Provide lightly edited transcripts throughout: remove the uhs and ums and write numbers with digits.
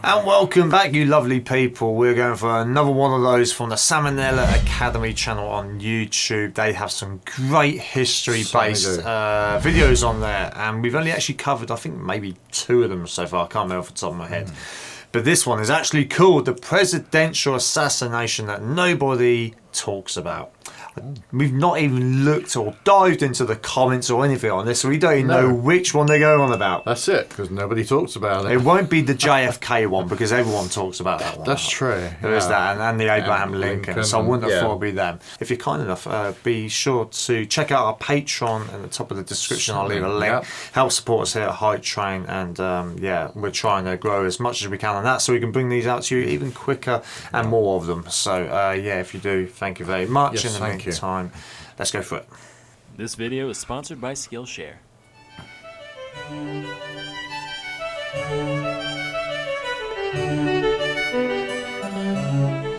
And welcome back, you lovely people. We're going for another one of those from the Salmonella Academy channel on YouTube. They have some great history-based videos on there, and we've only actually covered, I think, maybe 2 of them so far. I can't remember off the top of my head. But this one is actually called The Presidential Assassination That Nobody Talks About. We've not even looked or dived into the comments or anything on this, so we don't even know which one they're going on about. That's it, because nobody talks about it. It won't be the JFK one, because everyone talks about that one. That's true. There is that, and the Abraham Lincoln, so I wouldn't have thought it'd be them. If you're kind enough, be sure to check out our Patreon in the top of the description. I'll leave a link. Help support us here at Hypetrain, and we're trying to grow as much as we can on that, so we can bring these out to you even quicker and more of them. So if you do, thank you very much. Yes, in the meantime, let's go for it. This video is sponsored by Skillshare.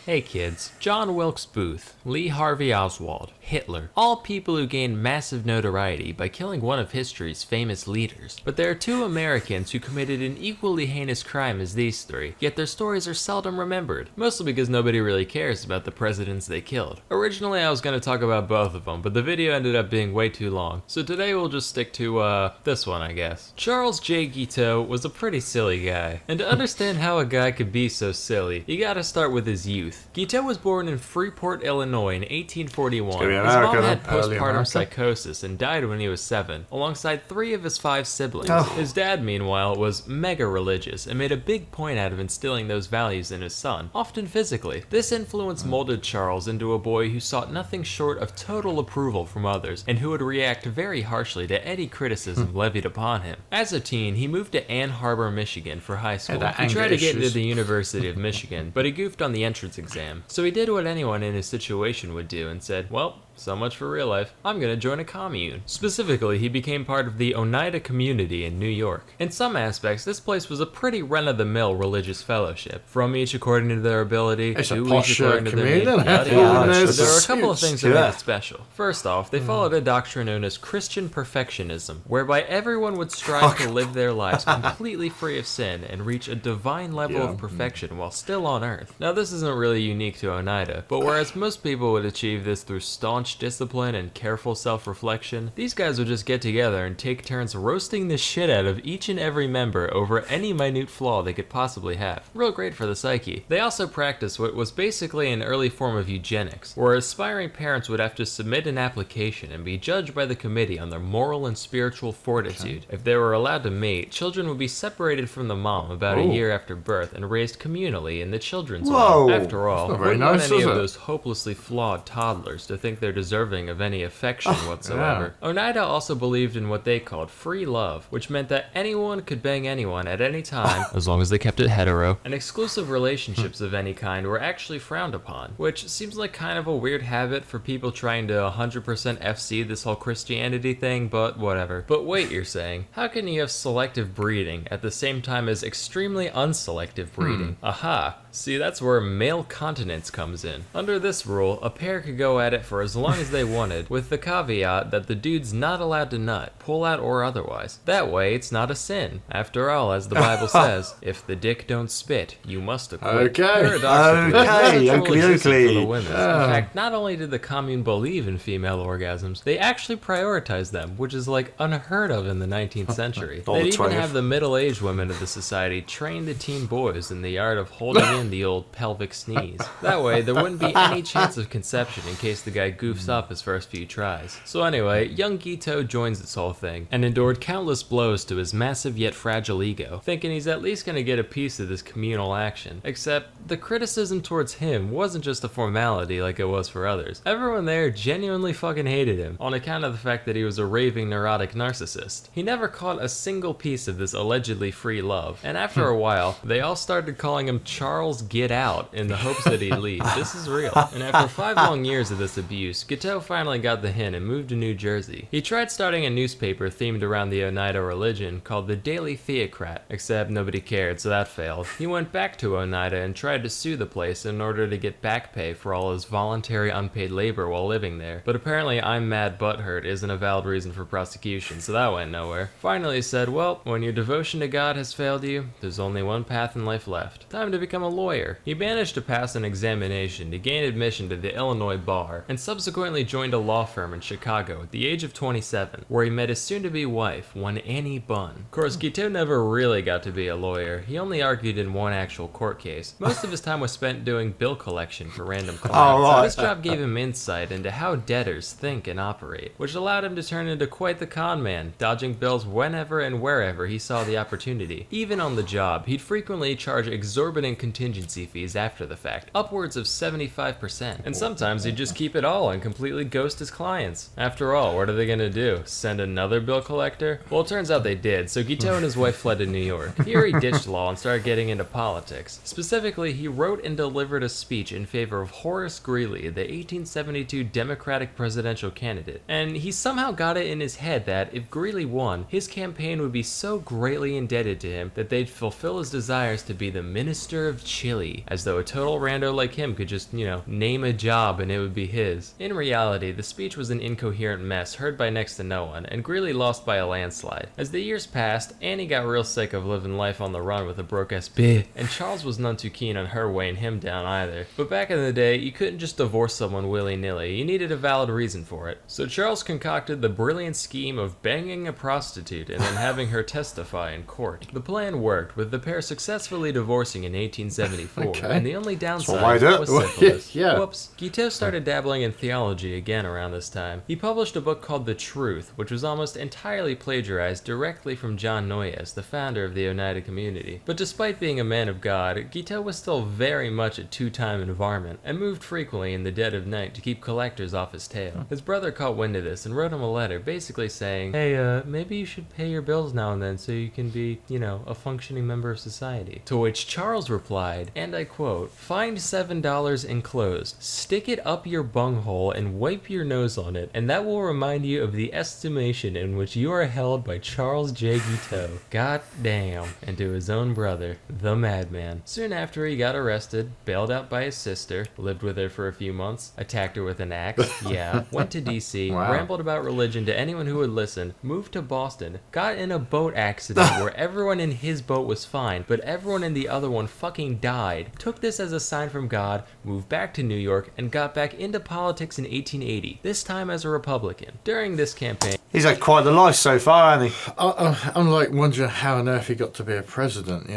Hey kids, John Wilkes Booth, Lee Harvey Oswald, Hitler, all people who gained massive notoriety by killing one of history's famous leaders. But there are 2 Americans who committed an equally heinous crime as these 3, yet their stories are seldom remembered, mostly because nobody really cares about the presidents they killed. Originally I was going to talk about both of them, but the video ended up being way too long, so today we'll just stick to this one, I guess. Charles J. Guiteau was a pretty silly guy, and to understand how a guy could be so silly, you gotta start with his youth. Guiteau was born in Freeport, Illinois in 1841. His mom had postpartum psychosis and died when he was 7, alongside 3 of his 5 siblings. His dad, meanwhile, was mega religious and made a big point out of instilling those values in his son, often physically. This influence molded Charles into a boy who sought nothing short of total approval from others, and who would react very harshly to any criticism levied upon him. As a teen, he moved to Ann Arbor, Michigan for high school. He tried to get into the University of Michigan, but he goofed on the entrance exam. So he did what anyone in his situation would do and said, well, so much for real life. I'm gonna join a commune. Specifically, he became part of the Oneida community in New York. In some aspects, this place was a pretty run-of-the-mill religious fellowship, from each according to their ability, it's to a posh each according to their need. community. But there are a couple of things that made it special. First off, they followed a doctrine known as Christian perfectionism, whereby everyone would strive to live their lives completely free of sin and reach a divine level of perfection while still on earth. Now, this isn't really unique to Oneida, but whereas most people would achieve this through staunch discipline and careful self-reflection, these guys would just get together and take turns roasting the shit out of each and every member over any minute flaw they could possibly have. Real great for the psyche. They also practiced what was basically an early form of eugenics, where aspiring parents would have to submit an application and be judged by the committee on their moral and spiritual fortitude. If they were allowed to mate, children would be separated from the mom about a year after birth and raised communally in the children's home. After all, wouldn't want any of those hopelessly flawed toddlers to think they're deserving of any affection whatsoever. Oneida also believed in what they called free love, which meant that anyone could bang anyone at any time as long as they kept it hetero, and exclusive relationships of any kind were actually frowned upon, which seems like kind of a weird habit for people trying to 100% FC this whole Christianity thing, but whatever. But wait, you're saying, how can you have selective breeding at the same time as extremely unselective breeding? Aha, see, that's where male continence comes in. Under this rule, a pair could go at it for as long as they wanted, with the caveat that the dude's not allowed to nut, pull out or otherwise. That way, it's not a sin. After all, as the Bible says, if the dick don't spit, you must acquit. Paradoxically, for the women. In fact, not only did the commune believe in female orgasms, they actually prioritized them, which is like unheard of in the 19th century. They'd even have the middle-aged women of the society train the teen boys in the art of holding in the old pelvic sneeze. That way, there wouldn't be any chance of conception in case the guy goofs up his first few tries. So anyway, young Guiteau joins this whole thing, and endured countless blows to his massive yet fragile ego, thinking he's at least gonna get a piece of this communal action. Except, the criticism towards him wasn't just a formality like it was for others. Everyone there genuinely fucking hated him, on account of the fact that he was a raving neurotic narcissist. He never caught a single piece of this allegedly free love, and after a while, they all started calling him Charles Get Out in the hopes that he'd leave. This is real. And after 5 long years of this abuse, case, Guiteau finally got the hint and moved to New Jersey. He tried starting a newspaper themed around the Oneida religion called the Daily Theocrat, except nobody cared, so that failed. He went back to Oneida and tried to sue the place in order to get back pay for all his voluntary unpaid labor while living there, but apparently I'm mad butthurt isn't a valid reason for prosecution, so that went nowhere. Finally he said, well, when your devotion to God has failed you, there's only one path in life left. Time to become a lawyer. He managed to pass an examination to gain admission to the Illinois bar, and subsequently joined a law firm in Chicago at the age of 27, where he met his soon-to-be wife, one Annie Bunn. Of course, Guiteau never really got to be a lawyer. He only argued in one actual court case. Most of his time was spent doing bill collection for random clients. So this job gave him insight into how debtors think and operate, which allowed him to turn into quite the con man, dodging bills whenever and wherever he saw the opportunity. Even on the job, he'd frequently charge exorbitant contingency fees after the fact, upwards of 75%. And sometimes he'd just keep it all and completely ghost his clients. After all, what are they gonna do? Send another bill collector? Well, it turns out they did, so Guiteau and his wife fled to New York. Here he ditched law and started getting into politics. Specifically, he wrote and delivered a speech in favor of Horace Greeley, the 1872 Democratic presidential candidate. And he somehow got it in his head that if Greeley won, his campaign would be so greatly indebted to him that they'd fulfill his desires to be the Minister of Chile, as though a total rando like him could just, name a job and it would be his. In reality, the speech was an incoherent mess heard by next to no one, and Greeley lost by a landslide. As the years passed, Annie got real sick of living life on the run with a broke-ass bitch, and Charles was none too keen on her weighing him down either. But back in the day, you couldn't just divorce someone willy-nilly, you needed a valid reason for it. So Charles concocted the brilliant scheme of banging a prostitute and then having her testify in court. The plan worked, with the pair successfully divorcing in 1874, and the only downside was syphilis. Whoops. Guiteau started dabbling in theology again around this time. He published a book called The Truth, which was almost entirely plagiarized directly from John Noyes, the founder of the Oneida community. But despite being a man of God, Guiteau was still very much a two-time varmint, and moved frequently in the dead of night to keep collectors off his tail. His brother caught wind of this and wrote him a letter basically saying, hey, maybe you should pay your bills now and then so you can be, a functioning member of society. To which Charles replied, and I quote, "Find $7 enclosed, stick it up your bunghole and wipe your nose on it, and that will remind you of the estimation in which you are held by Charles J. Guiteau." God damn. And to his own brother, the madman. Soon after he got arrested, bailed out by his sister, lived with her for a few months, attacked her with an axe, went to DC, rambled about religion to anyone who would listen, moved to Boston, got in a boat accident where everyone in his boat was fine, but everyone in the other one fucking died, took this as a sign from God, moved back to New York, and got back into politics in 1880, this time as a Republican. During this campaign, he's had quite the life so far, hasn't he? I'm like wondering how on earth he got to be a president,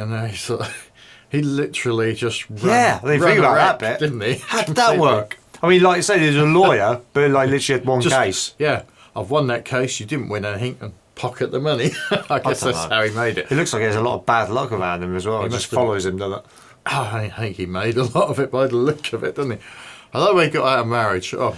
He literally just ran think about that bit, didn't he? How did that work? I mean, like you said, he's a lawyer, but literally had one case. Yeah, I've won that case, you didn't win anything, and pocket the money. I guess that's how he made it. It looks like he has a lot of bad luck around him as well. He just follows him, doesn't it? I think he made a lot of it by the look of it, didn't he? I love when he got out of marriage. Oh.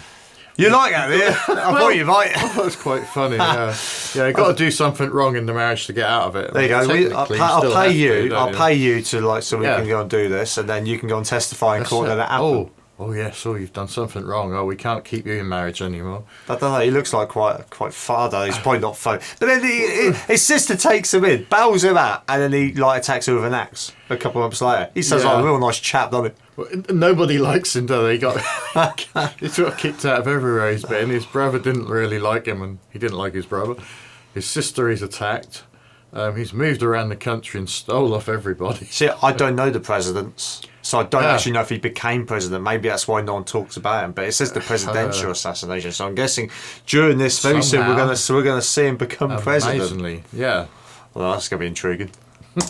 You like that, do you? I thought you might. I thought it was quite funny, yeah. You got to do something wrong in the marriage to get out of it. There you go. I'll pay you to so we can go and do this, and then you can go and testify in court that it happened. Oh yes, you've done something wrong. Oh, we can't keep you in marriage anymore. I don't know, he looks like quite father. He's probably not funny. But then his sister takes him in, bails him out, and then he attacks her with an axe a couple of months later. He sounds like a real nice chap, doesn't he? Well, nobody likes him, do they? He got kicked out of everywhere he's been. His brother didn't really like him, and he didn't like his brother. His sister he's attacked. He's moved around the country and stole off everybody. See, I don't know the presidents, so I don't actually know if he became president. Maybe that's why no one talks about him. But it says the presidential assassination, so I'm guessing during this very soon we're gonna see him become president. Amazingly, yeah. Well, that's gonna be intriguing.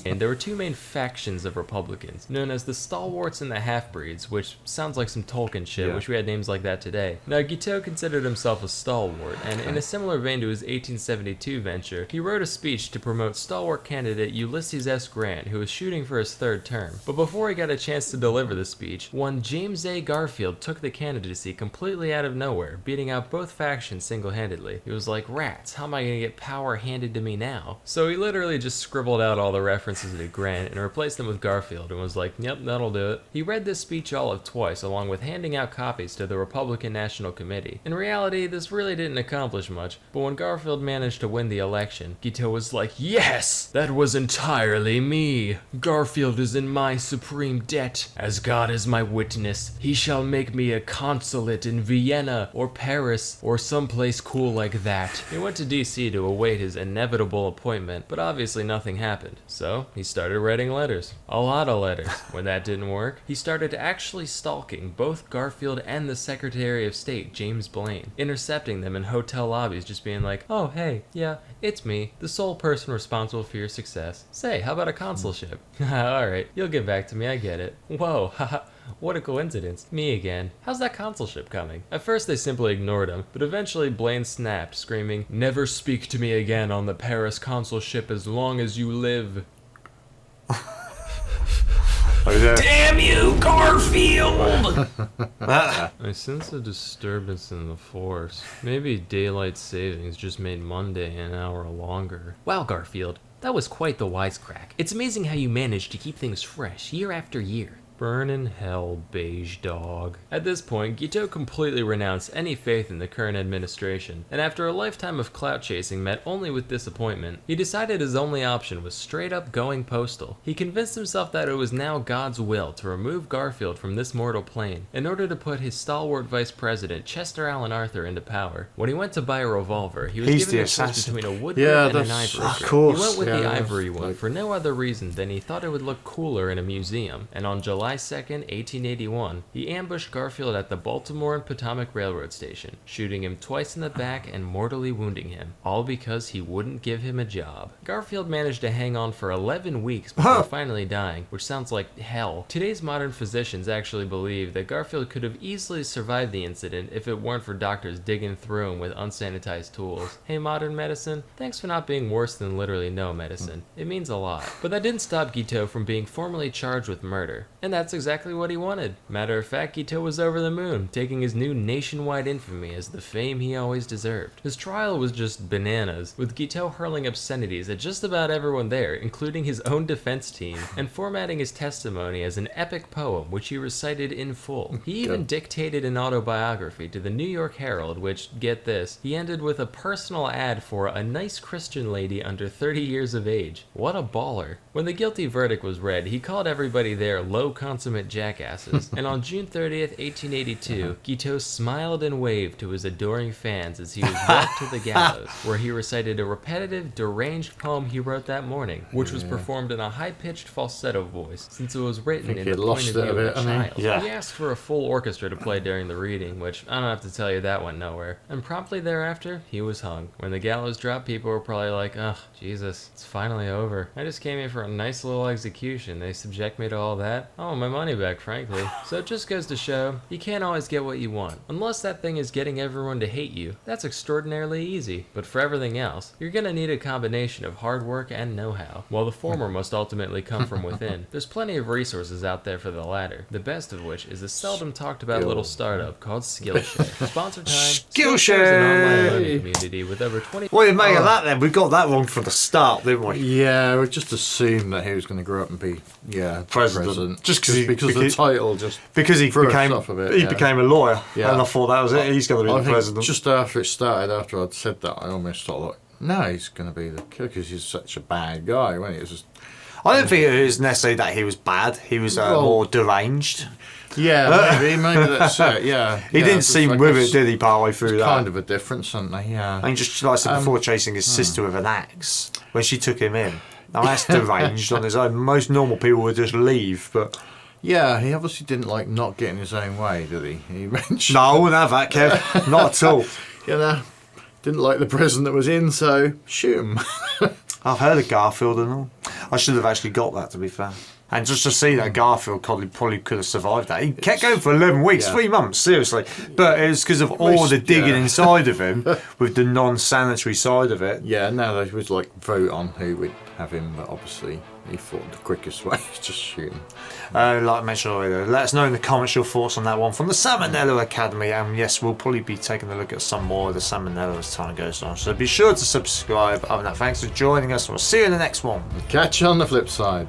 And there were two main factions of Republicans, known as the Stalwarts and the Half-Breeds, which sounds like some Tolkien shit, wish we had names like that today. Now, Guiteau considered himself a stalwart, and in a similar vein to his 1872 venture, he wrote a speech to promote stalwart candidate Ulysses S. Grant, who was shooting for his third term. But before he got a chance to deliver the speech, one James A. Garfield took the candidacy completely out of nowhere, beating out both factions single-handedly. He was like, rats, how am I gonna get power handed to me now? So he literally just scribbled out all the references to Grant and replaced them with Garfield and was like, yep, that'll do it. He read this speech all of twice, along with handing out copies to the Republican National Committee. In reality, this really didn't accomplish much, but when Garfield managed to win the election, Guiteau was like, yes! That was entirely me. Garfield is in my supreme debt. As God is my witness, he shall make me a consulate in Vienna or Paris or someplace cool like that. He went to DC to await his inevitable appointment, but obviously nothing happened. So he started writing letters. A lot of letters. When that didn't work, he started actually stalking both Garfield and the Secretary of State, James Blaine, intercepting them in hotel lobbies, just being like, oh, hey, yeah, it's me, the sole person responsible for your success. Say, how about a consulship? Alright, you'll get back to me, I get it. Whoa, haha. What a coincidence. Me again. How's that consulship coming? At first they simply ignored him, but eventually Blaine snapped, screaming, never speak to me again on the Paris consulship as long as you live. Damn you, Garfield! I sense a disturbance in the force. Maybe daylight savings just made Monday an hour longer. Wow, Garfield, that was quite the wisecrack. It's amazing how you managed to keep things fresh year after year. Burn in hell, beige dog. At this point, Guiteau completely renounced any faith in the current administration, and after a lifetime of clout chasing met only with disappointment, he decided his only option was straight up going postal. He convinced himself that it was now God's will to remove Garfield from this mortal plane in order to put his stalwart vice president, Chester Alan Arthur, into power. When he went to buy a revolver, he was given a choice between a wood grip and an ivory grip. Of course. He went with the ivory one for no other reason than he thought it would look cooler in a museum, and on July 2nd, 1881, he ambushed Garfield at the Baltimore and Potomac Railroad Station, shooting him twice in the back and mortally wounding him, all because he wouldn't give him a job. Garfield managed to hang on for 11 weeks before finally dying, which sounds like hell. Today's modern physicians actually believe that Garfield could have easily survived the incident if it weren't for doctors digging through him with unsanitized tools. Hey, modern medicine, thanks for not being worse than literally no medicine. It means a lot. But that didn't stop Guiteau from being formally charged with murder, and that's exactly what he wanted. Matter of fact, Guiteau was over the moon, taking his new nationwide infamy as the fame he always deserved. His trial was just bananas, with Guiteau hurling obscenities at just about everyone there, including his own defense team, and formatting his testimony as an epic poem which he recited in full. He even dictated an autobiography to the New York Herald, which, get this, he ended with a personal ad for a nice Christian lady under 30 years of age. What a baller. When the guilty verdict was read, he called everybody there low consummate jackasses, and on June 30th, 1882, Guiteau smiled and waved to his adoring fans as he was walked to the gallows, where he recited a repetitive, deranged poem he wrote that morning, which was performed in a high-pitched falsetto voice, since it was written in the point of view of a child. He asked for a full orchestra to play during the reading, which I don't have to tell you that went nowhere, and promptly thereafter, he was hung. When the gallows dropped, people were probably like, ugh, Jesus, it's finally over. I just came here for a nice little execution. They subject me to all that? I want my money back, frankly. So it just goes to show, you can't always get what you want. Unless that thing is getting everyone to hate you, that's extraordinarily easy. But for everything else, you're gonna need a combination of hard work and know-how. While the former must ultimately come from within, there's plenty of resources out there for the latter. The best of which is a seldom talked about little startup called Skillshare. Sponsor time. Skillshare is an online learning community with over 20. What do you make of that then? We got that wrong from the start, didn't we? Yeah, we just assumed that he was going to grow up and be president. Just because the title just because he threw became us off a bit, he became a lawyer, Yeah. and I thought that was it. He's going to be I the think president. just after it started, after I'd said that, I almost thought, like, no, he's going to be the killer because he's such a bad guy. When it was just I don't think it was necessarily that he was bad. He was more deranged. maybe that's it. Yeah, He didn't seem with it, did he? Partway through that, kind of a difference, aren't they? Yeah, and just like I said before, chasing his sister with an axe when she took him in. Now that's deranged on his own. Most normal people would just leave, but yeah, he obviously didn't like not getting his own way, did he? He mentioned no, I wouldn't have that, Kev. Not at all. you know, didn't like the president that was in, so shoot him. I've heard of Garfield and all. I should have actually got that, to be fair. And just to see that Garfield probably could have survived that. He kept going for 11 weeks, 3 months, seriously. But it was because of all the digging inside of him, with the non-sanitary side of it. Yeah, now there was like vote on who would have him, but obviously he thought the quickest way is just shoot him. Like I mentioned earlier, let us know in the comments your thoughts on that one from the Salmonella Academy. And yes, we'll probably be taking a look at some more of the Salmonella as time goes on. So be sure to subscribe. Other than that, thanks for joining us, and we'll see you in the next one. Catch you on the flip side.